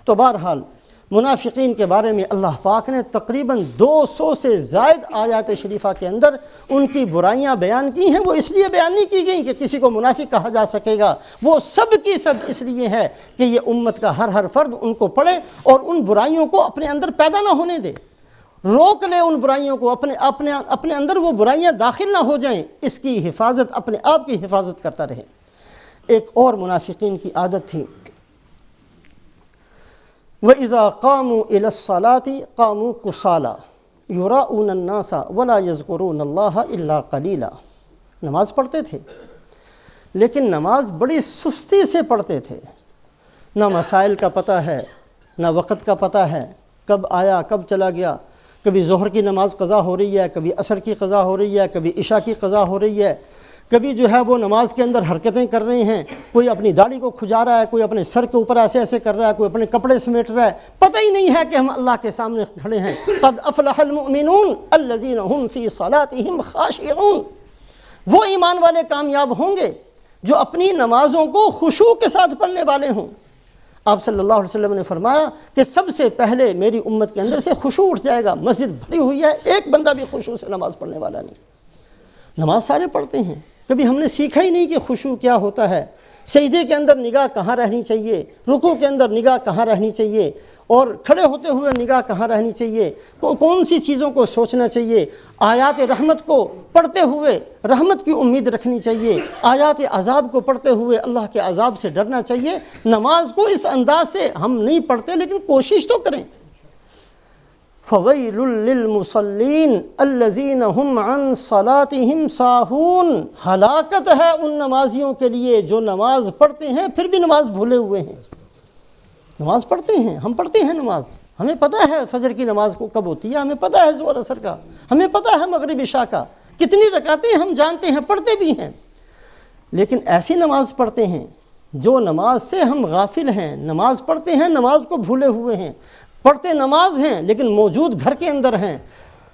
تو بہرحال منافقین کے بارے میں اللہ پاک نے تقریباً 200 سے زائد آیات شریفہ کے اندر ان کی برائیاں بیان کی ہیں۔ وہ اس لیے بیان نہیں کی گئی کہ کسی کو منافق کہا جا سکے گا، وہ سب کی سب اس لیے ہے کہ یہ امت کا ہر فرد ان کو پڑھے اور ان برائیوں کو اپنے اندر پیدا نہ ہونے دے، روک لے ان برائیوں کو، اپنے اندر وہ برائیاں داخل نہ ہو جائیں، اس کی حفاظت، اپنے آپ کی حفاظت کرتا رہے۔ ایک اور منافقین کی عادت تھی، وَإِذَا قَامُوا إِلَى الصَّلَاةِ قَامُوا كُسَالَىٰ يُرَاءُونَ النَّاسَ وَلَا يَذْكُرُونَ اللَّهَ إِلَّا قَلِيلًا۔ نماز پڑھتے تھے لیکن نماز بڑی سستی سے پڑھتے تھے، نہ مسائل کا پتہ ہے، نہ وقت کا پتہ ہے، کب آیا کب چلا گیا، کبھی ظہر کی نماز قضا ہو رہی ہے، کبھی عصر کی قضا ہو رہی ہے، کبھی عشاء کی قضا ہو رہی ہے، کبھی جو ہے وہ نماز کے اندر حرکتیں کر رہے ہیں، کوئی اپنی داڑھی کو کھجا رہا ہے، کوئی اپنے سر کے اوپر ایسے ایسے کر رہا ہے، کوئی اپنے کپڑے سمیٹ رہا ہے، پتہ ہی نہیں ہے کہ ہم اللہ کے سامنے کھڑے ہیں۔ قد افلح المؤمنون الذین هم فی صلاتهم خاشعون۔ وہ ایمان والے کامیاب ہوں گے جو اپنی نمازوں کو خشوع کے ساتھ پڑھنے والے ہوں۔ آپ صلی اللہ علیہ وسلم نے فرمایا کہ سب سے پہلے میری امت کے اندر سے خشوع اٹھ جائے گا، مسجد بھری ہوئی ہے، ایک بندہ بھی خشوع سے نماز پڑھنے والا نہیں۔ نماز سارے پڑھتے ہیں، کبھی ہم نے سیکھا ہی نہیں کہ خشوع کیا ہوتا ہے، سجدے کے اندر نگاہ کہاں رہنی چاہیے، رکوع کے اندر نگاہ کہاں رہنی چاہیے، اور کھڑے ہوتے ہوئے نگاہ کہاں رہنی چاہیے، کون سی چیزوں کو سوچنا چاہیے، آیات رحمت کو پڑھتے ہوئے رحمت کی امید رکھنی چاہیے، آیات عذاب کو پڑھتے ہوئے اللہ کے عذاب سے ڈرنا چاہیے۔ نماز کو اس انداز سے ہم نہیں پڑھتے، لیکن کوشش تو کریں۔ فَوَيْلٌ لِّلْمُصَلِّينَ الَّذِينَ هُمْ عَنْ صَلَاتِهِمْ سَاهُونَ۔ ہلاکت ہے ان نمازیوں کے لیے جو نماز پڑھتے ہیں پھر بھی نماز بھولے ہوئے ہیں۔ نماز پڑھتے ہیں، ہم پڑھتے ہیں نماز، ہمیں پتہ ہے فجر کی نماز کو کب ہوتی ہے، ہمیں پتہ ہے ظہر عصر کا، ہمیں پتہ ہے مغرب عشاء کا، کتنی رکعتیں ہم جانتے ہیں، پڑھتے بھی ہیں، لیکن ایسی نماز پڑھتے ہیں جو نماز سے ہم غافل ہیں۔ نماز پڑھتے ہیں، نماز کو بھولے ہوئے ہیں، پڑھتے نماز ہیں لیکن موجود گھر کے اندر ہیں،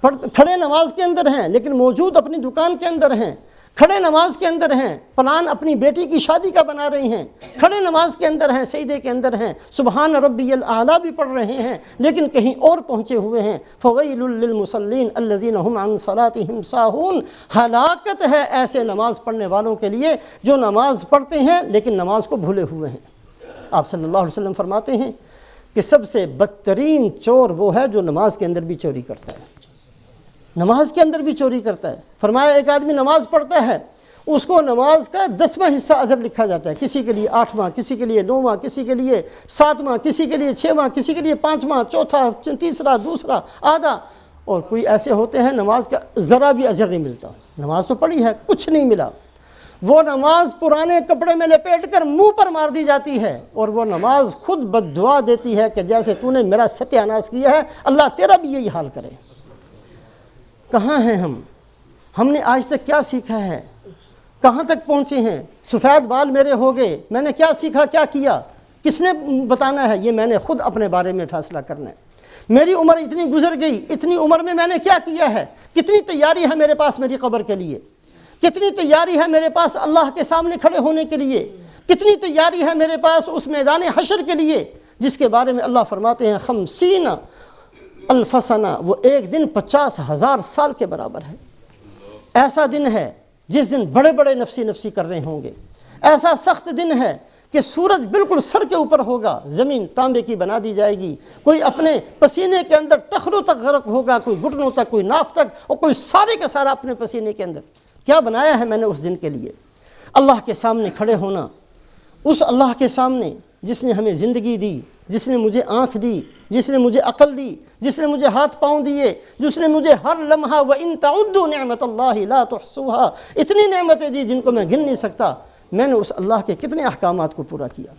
کھڑے نماز کے اندر ہیں لیکن موجود اپنی دکان کے اندر ہیں، کھڑے نماز کے اندر ہیں، پلان اپنی بیٹی کی شادی کا بنا رہے ہیں، کھڑے نماز کے اندر ہیں، سجدے کے اندر ہیں، سبحان ربی الاعلیٰ بھی پڑھ رہے ہیں، لیکن کہیں اور پہنچے ہوئے ہیں۔ فویل للمصلین الذین هم عن صلاتهم ساہون۔ ہلاکت ہے ایسے نماز پڑھنے والوں کے لیے جو نماز پڑھتے ہیں لیکن نماز کو بھولے ہوئے ہیں۔ آپ صلی اللہ علیہ وسلم فرماتے ہیں کہ سب سے بدترین چور وہ ہے جو نماز کے اندر بھی چوری کرتا ہے، نماز کے اندر بھی چوری کرتا ہے۔ فرمایا ایک آدمی نماز پڑھتا ہے، اس کو نماز کا 10واں حصہ اجر لکھا جاتا ہے، کسی کے لیے 8واں، کسی کے لیے 9واں، کسی کے لیے 7واں، کسی کے لیے 6واں، کسی کے لیے 5واں، چوتھا، تیسرا، دوسرا، آدھا، اور کوئی ایسے ہوتے ہیں نماز کا ذرا بھی اجر نہیں ملتا۔ نماز تو پڑھی ہے، کچھ نہیں ملا، وہ نماز پرانے کپڑے میں لپیٹ کر منہ پر مار دی جاتی ہے، اور وہ نماز خود بد دعا دیتی ہے کہ جیسے تو نے میرا ستیہ ناش کیا ہے، اللہ تیرا بھی یہی حال کرے۔ کہاں ہیں ہم نے آج تک کیا سیکھا ہے، کہاں تک پہنچے ہیں؟ سفید بال میرے ہو گئے، میں نے کیا سیکھا، کیا کیا، کس نے بتانا ہے؟ یہ میں نے خود اپنے بارے میں فیصلہ کرنا ہے۔ میری عمر اتنی گزر گئی، اتنی عمر میں نے کیا کیا ہے، کتنی تیاری ہے میرے پاس میری قبر کے لیے، کتنی تیاری ہے میرے پاس اللہ کے سامنے کھڑے ہونے کے لیے، کتنی تیاری ہے میرے پاس اس میدان حشر کے لیے جس کے بارے میں اللہ فرماتے ہیں 50 الف سنہ، وہ ایک دن 50,000 سال کے برابر ہے۔ ایسا دن ہے جس دن بڑے بڑے نفسی نفسی کر رہے ہوں گے، ایسا سخت دن ہے کہ سورج بالکل سر کے اوپر ہوگا، زمین تانبے کی بنا دی جائے گی، کوئی اپنے پسینے کے اندر ٹخنوں تک غرق ہوگا، کوئی گھٹنوں تک، کوئی ناف تک، اور کوئی سارے کا سارا اپنے پسینے کے اندر۔ کیا بنایا ہے میں نے اس دن کے لیے؟ اللہ کے سامنے کھڑے ہونا، اس اللہ کے سامنے جس نے ہمیں زندگی دی، جس نے مجھے آنکھ دی، جس نے مجھے عقل دی، جس نے مجھے ہاتھ پاؤں دیے، جس نے مجھے ہر لمحہ وَإِن تَعُدُّوا نِعْمَةَ اللَّهِ لَا تُحْصُوهَا، اتنی نعمتیں دی جن کو میں گن نہیں سکتا۔ میں نے اس اللہ کے کتنے احکامات کو پورا کیا؟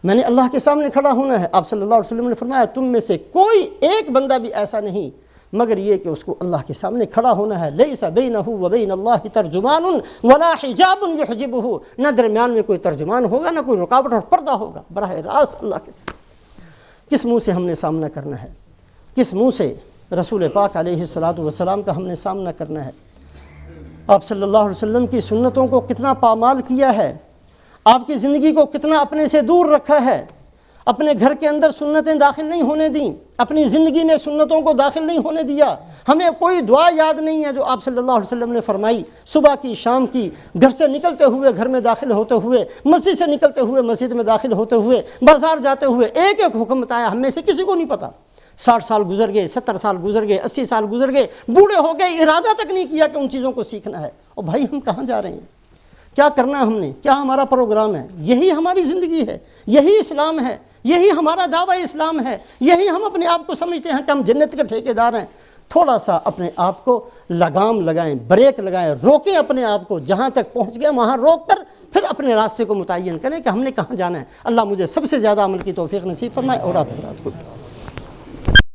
میں نے اللہ کے سامنے کھڑا ہونا ہے۔ آپ صلی اللہ علیہ وسلم نے فرمایا تم میں سے کوئی ایک بندہ بھی ایسا نہیں مگر یہ کہ اس کو اللہ کے سامنے کھڑا ہونا ہے۔ لیس بینہ و بین اللہ ترجمان ولا حجاب یحجبہ، نہ درمیان میں کوئی ترجمان ہوگا، نہ کوئی رکاوٹ اور پردہ ہوگا، براہ راست اللہ کے سامنے۔ کس منہ سے ہم نے سامنا کرنا ہے؟ کس منہ سے رسول پاک علیہ السلام کا ہم نے سامنا کرنا ہے؟ آپ صلی اللہ علیہ وسلم کی سنتوں کو کتنا پامال کیا ہے، آپ کی زندگی کو کتنا اپنے سے دور رکھا ہے، اپنے گھر کے اندر سنتیں داخل نہیں ہونے دیں، اپنی زندگی میں سنتوں کو داخل نہیں ہونے دیا۔ ہمیں کوئی دعا یاد نہیں ہے جو آپ صلی اللہ علیہ وسلم نے فرمائی، صبح کی، شام کی، گھر سے نکلتے ہوئے گھر میں داخل ہوتے ہوئے، مسجد سے نکلتے ہوئے مسجد میں داخل ہوتے ہوئے، بازار جاتے ہوئے، ایک ایک حکم بتایا، ہم میں سے کسی کو نہیں پتہ۔ 60 سال گزر گئے، 70 سال گزر گئے، 80 سال گزر گئے، بوڑھے ہو گئے، ارادہ تک نہیں کیا کہ ان چیزوں کو سیکھنا ہے۔ اور بھائی ہم کہاں جا رہے ہیں؟ کیا کرنا ہے ہم نے؟ کیا ہمارا پروگرام ہے؟ یہی ہماری زندگی ہے، یہی اسلام ہے، یہی ہمارا دعوی اسلام ہے، یہی ہم اپنے آپ کو سمجھتے ہیں کہ ہم جنت کے ٹھیکیدار ہیں۔ تھوڑا سا اپنے آپ کو لگام لگائیں، بریک لگائیں، روکیں اپنے آپ کو، جہاں تک پہنچ گئے وہاں روک کر پھر اپنے راستے کو متعین کریں کہ ہم نے کہاں جانا ہے۔ اللہ مجھے سب سے زیادہ عمل کی توفیق نصیب فرمائے اور آپ حضرات کو۔